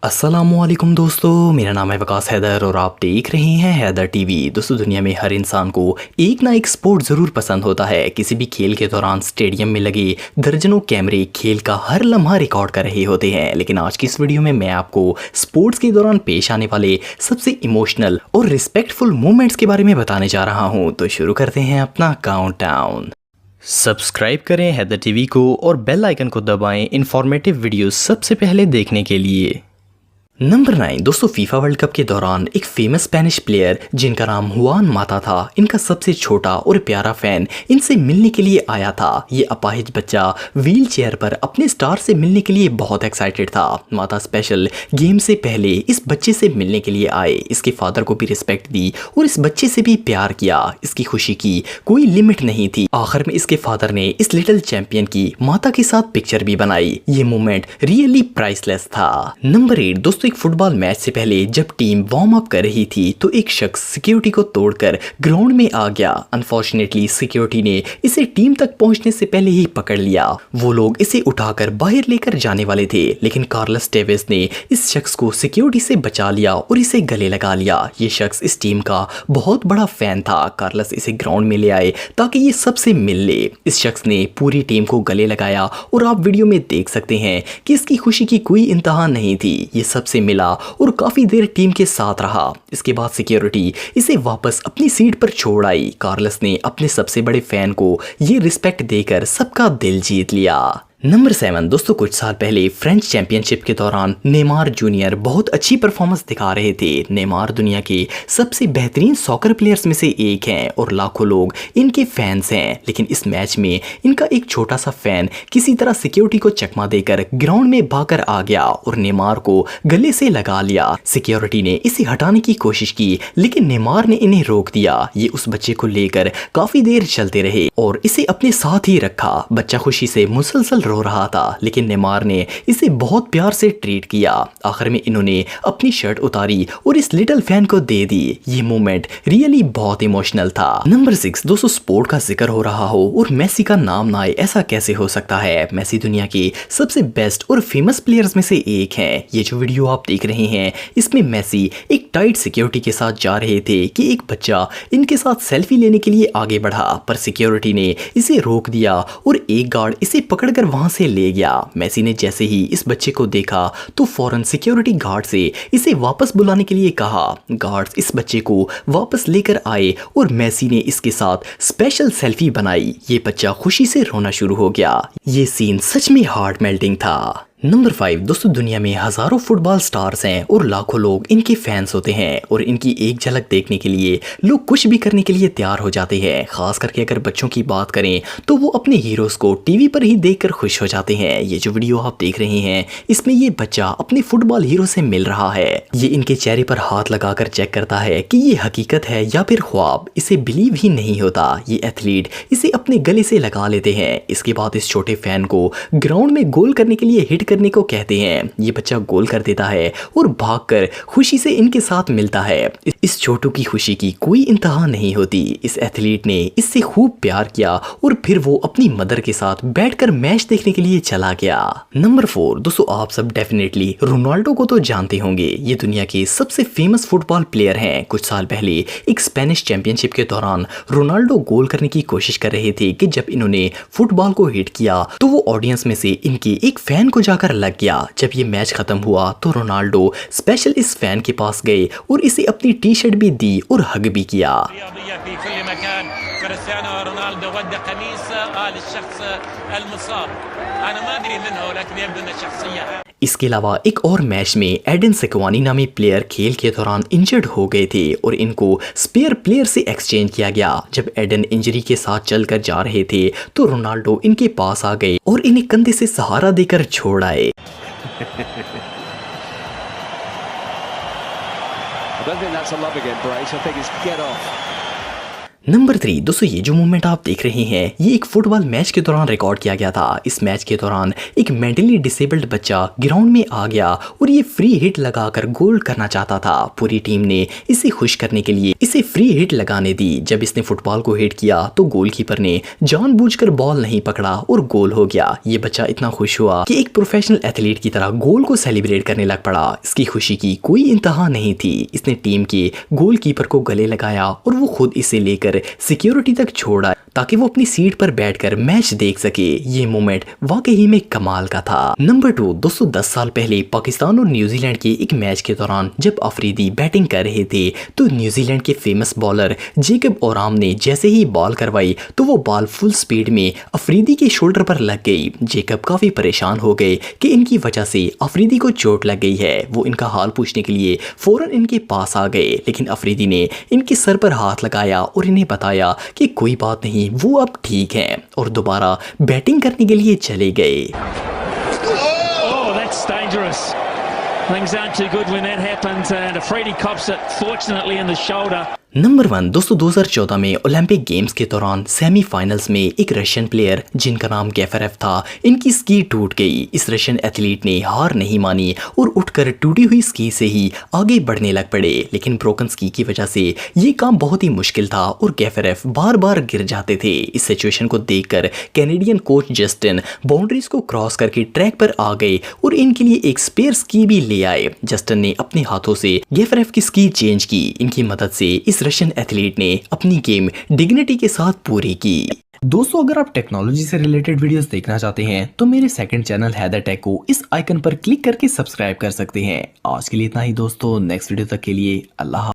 अस्सलामुअलैकुम दोस्तों, मेरा नाम है वाक़ात हैदर और आप देख रहे हैं हैदर टीवी। दोस्तों, दुनिया में हर इंसान को एक ना एक स्पोर्ट ज़रूर पसंद होता है। किसी भी खेल के दौरान स्टेडियम में लगे दर्जनों कैमरे खेल का हर लम्हा रिकॉर्ड कर रहे होते हैं। लेकिन आज की इस वीडियो में मैं आपको स्पोर्ट्स के दौरान पेश आने वाले सबसे इमोशनल और रिस्पेक्टफुल मोमेंट्स के बारे में बताने जा रहा हूँ। तो शुरू करते हैं अपना काउंटडाउन। सब्सक्राइब करें हैदर टीवी को और बेल आइकन को दबाएं इंफॉर्मेटिव वीडियो सबसे पहले देखने के लिए। नंबर 9 दोस्तों, फीफा वर्ल्ड कप के दौरान एक फेमस स्पेनिश प्लेयर जिनका नाम हुआन माता था, इनका सबसे छोटा और प्यारा फैन इनसे मिलने के लिए आया था। ये अपाहिज बच्चा व्हील चेयर पर अपने स्टार से मिलने के लिए बहुत एक्साइटेड था। माता स्पेशल गेम से पहले इस बच्चे से मिलने के लिए आए, इसके फादर को भी रिस्पेक्ट दी और इस बच्चे से भी प्यार किया। इसकी खुशी की कोई लिमिट नहीं थी। आखिर में इसके फादर ने इस लिटिल चैंपियन की माता के साथ पिक्चर भी बनाई। ये मोमेंट रियली प्राइसलेस था। नंबर 8 दोस्तों, एक फुटबॉल मैच से पहले जब टीम वार्म अप कर रही थी तो एक शख्स सिक्योरिटी को तोड़कर ग्राउंड में आ गया। अनफॉर्चुनेटली सिक्योरिटी ने इसे टीम तक पहुंचने से पहले ही पकड़ लिया। वो लोग इसे उठाकर बाहर लेकर जाने वाले थे, लेकिन कार्लस टेवेस ने इस शख्स को सिक्योरिटी से बचा लिया और इसे गले लगा लिया। ये शख्स इस टीम का बहुत बड़ा फैन था। कार्लस इसे ग्राउंड में ले आए ताकि ये सबसे मिल ले। इस शख्स ने पूरी टीम को गले लगाया और आप वीडियो में देख सकते हैं कि इसकी खुशी की कोई इंतहा नहीं थी। ये सबसे मिला और काफी देर टीम के साथ रहा। इसके बाद सिक्योरिटी इसे वापस अपनी सीट पर छोड़ आई। कार्लस ने अपने सबसे बड़े फैन को ये रिस्पेक्ट देकर सबका दिल जीत लिया। नंबर 7 दोस्तों, कुछ साल पहले फ्रेंच चैंपियनशिप के दौरान नेमार जूनियर बहुत अच्छी परफॉर्मेंस दिखा रहे थे। नेमार दुनिया के सबसे बेहतरीन सॉकर प्लेयर्स में से एक हैं और लाखों लोग इनके फैंस हैं। लेकिन इस मैच में इनका एक छोटा सा फैन किसी तरह सिक्योरिटी को चकमा देकर ग्राउंड में भागकर आ गया और नेमार को गले से लगा लिया। सिक्योरिटी ने इसे हटाने की कोशिश की, लेकिन नेमार ने इन्हें रोक दिया। ये उस बच्चे को लेकर काफी देर चलते रहे और इसे अपने साथ ही रखा। बच्चा खुशी से मुसलसल रो रहा था, लेकिन नेमार ने इसे बहुत प्यार से ट्रीट किया। आखिर में इन्होंने अपनी शर्ट उतारी और इस लिटिल फैन को दे दी। ये मोमेंट रियली बहुत इमोशनल था। नंबर 6 दोस्तों, स्पोर्ट का जिक्र हो रहा हो और मेसी का नाम ना आए, ऐसा कैसे हो सकता है। मेसी दुनिया के सबसे बेस्ट और फेमस प्लेयर्स में से एक हैं। ये जो वीडियो आप देख रहे हैं इसमें मेसी एक टाइट सिक्योरिटी के साथ जा रहे थे कि एक बच्चा इनके साथ सेल्फी लेने के लिए आगे बढ़ा, पर सिक्योरिटी ने इसे रोक दिया और एक गार्ड इसे पकड़कर वहां से ले गया। मेसी ने जैसे ही इस बच्चे को देखा तो फौरन सिक्योरिटी गार्ड से इसे वापस बुलाने के लिए कहा। गार्ड्स इस बच्चे को वापस लेकर आए और मेसी ने इसके साथ स्पेशल सेल्फी बनाई। ये बच्चा खुशी से रोना शुरू हो गया। ये सीन सच में हार्ट मेल्टिंग था। नंबर 5 दोस्तों, दुनिया में हजारों फुटबॉल स्टार्स हैं और लाखों लोग इनके फैंस होते हैं और इनकी एक झलक देखने के लिए लोग कुछ भी करने के लिए तैयार हो जाते हैं। खास करके अगर बच्चों की बात करें तो वो अपने हीरोज को टीवी पर ही देखकर खुश हो जाते हैं। ये जो वीडियो आप देख रहे हैं इसमें ये बच्चा अपने फुटबॉल हीरो से मिल रहा है। ये इनके चेहरे पर हाथ लगाकर चेक करता है कि ये हकीकत है या फिर ख्वाब। इसे बिलीव ही नहीं होता। ये एथलीट इसे अपने गले से लगा लेते हैं। इसके बाद इस छोटे फैन को ग्राउंड में गोल करने के लिए हिट करने को कहते हैं। ये बच्चा गोल कर देता है और भागकर खुशी से इनके साथ मिलता है। इस छोटू की खुशी की कोई इंतहा नहीं होती। इस एथलीट ने इससे खूब प्यार किया और फिर वो अपनी मदर के साथ बैठकर मैच देखने के लिए चला गया। नंबर 4 दोस्तों, आप सब डेफिनेटली रोनाल्डो को तो जानते होंगे। ये दुनिया के सबसे फेमस फुटबॉल प्लेयर हैं। कुछ साल पहले एक स्पेनिश चैंपियनशिप के दौरान रोनाल्डो गोल करने की कोशिश कर रहे थे कि जब इन्होंने फुटबॉल को हिट किया तो वो ऑडियंस में से इनके एक फैन को जाकर लग गया। जब ये मैच खत्म हुआ तो रोनाल्डो स्पेशल इस फैन के पास गए और इसे अपनी टी शर्ट भी दी और हग भी किया। इसके अलावा एक और मैच में एडन सेक्वानी नामी प्लेयर खेल के दौरान इंजर्ड हो गए थे और इनको स्पेयर प्लेयर से एक्सचेंज किया गया। जब एडन इंजरी के साथ चलकर जा रहे थे तो रोनाल्डो इनके पास आ गए और इन्हें कंधे से सहारा देकर छोड़ आए। नंबर 3 दोस्तों, ये जो मूवमेंट आप देख रहे हैं ये एक फुटबॉल मैच के दौरान रिकॉर्ड किया गया था। इस मैच के दौरान एक मेंटली डिसेबल्ड बच्चा ग्राउंड में आ गया और ये फ्री हिट लगाकर गोल करना चाहता था। पूरी टीम ने इसे खुश करने के लिए इसे फ्री हिट लगाने दी। जब इसने फुटबॉल को हिट किया तो गोलकीपर ने जानबूझकर बॉल नहीं पकड़ा और गोल हो गया। ये बच्चा इतना खुश हुआ कि एक प्रोफेशनल एथलीट की तरह गोल को सेलिब्रेट करने लग पड़ा। इसकी खुशी की कोई इंतहा नहीं थी। इसने टीम के गोलकीपर को गले लगाया और वो खुद इसे लेकर सिक्योरिटी तक छोड़ा ताकि वो अपनी सीट पर बैठकर मैच देख सके। ये मोमेंट वाकई में कमाल का था। नंबर 2 दोस्तों, 10 साल पहले पाकिस्तान और न्यूजीलैंड के एक मैच के दौरान जब अफरीदी बैटिंग कर रहे थे तो न्यूजीलैंड के फेमस बॉलर जेकब ओराम ने जैसे ही बॉल करवाई तो वो बॉल फुल स्पीड में अफरीदी के शोल्डर पर लग गई। जेकब काफी परेशान हो गए कि इनकी वजह से अफरीदी को चोट लग गई है। वो इनका हाल पूछने के लिए फौरन इनके पास आ गए, लेकिन अफरीदी ने इनके सर पर हाथ लगाया और इन्हें बताया कि कोई बात नहीं, वो अब ठीक हैं और दोबारा बैटिंग करने के लिए चले गए। Oh, that's dangerous. Things aren't too good when that happens, and Afridi cops it fortunately in the shoulder. Number 1 दोस्तों, 2014 में ओलंपिक गेम्स के दौरान सेमीफाइनल्स में एक रशियन प्लेयर जिनका नाम गैफरेफ था, इनकी स्की टूट गई। इस रशियन एथलीट ने हार नहीं मानी और उठकर टूटी हुई स्की से ही आगे बढ़ने लग पड़े। लेकिन ब्रोकन स्की की वजह से ये काम बहुत ही मुश्किल था और गैफरेफ बार बार गिर जाते थे। इस सिचुएशन को देखकर कैनेडियन कोच जस्टिन बाउंड्रीज को क्रॉस करके ट्रैक पर आ गए और इनके लिए एक स्पेयर स्की भी ले आए। जस्टिन ने अपने हाथों से गैफरेफ की स्की चेंज की। इनकी मदद से इस रशियन एथलीट ने अपनी गेम डिग्निटी के साथ पूरी की। दोस्तों, अगर आप टेक्नोलॉजी से रिलेटेड वीडियोस देखना चाहते हैं तो मेरे सेकंड चैनल हैदर टेक को इस आइकन पर क्लिक करके सब्सक्राइब कर सकते हैं। आज के लिए इतना ही दोस्तों, नेक्स्ट वीडियो तक के लिए अल्लाह।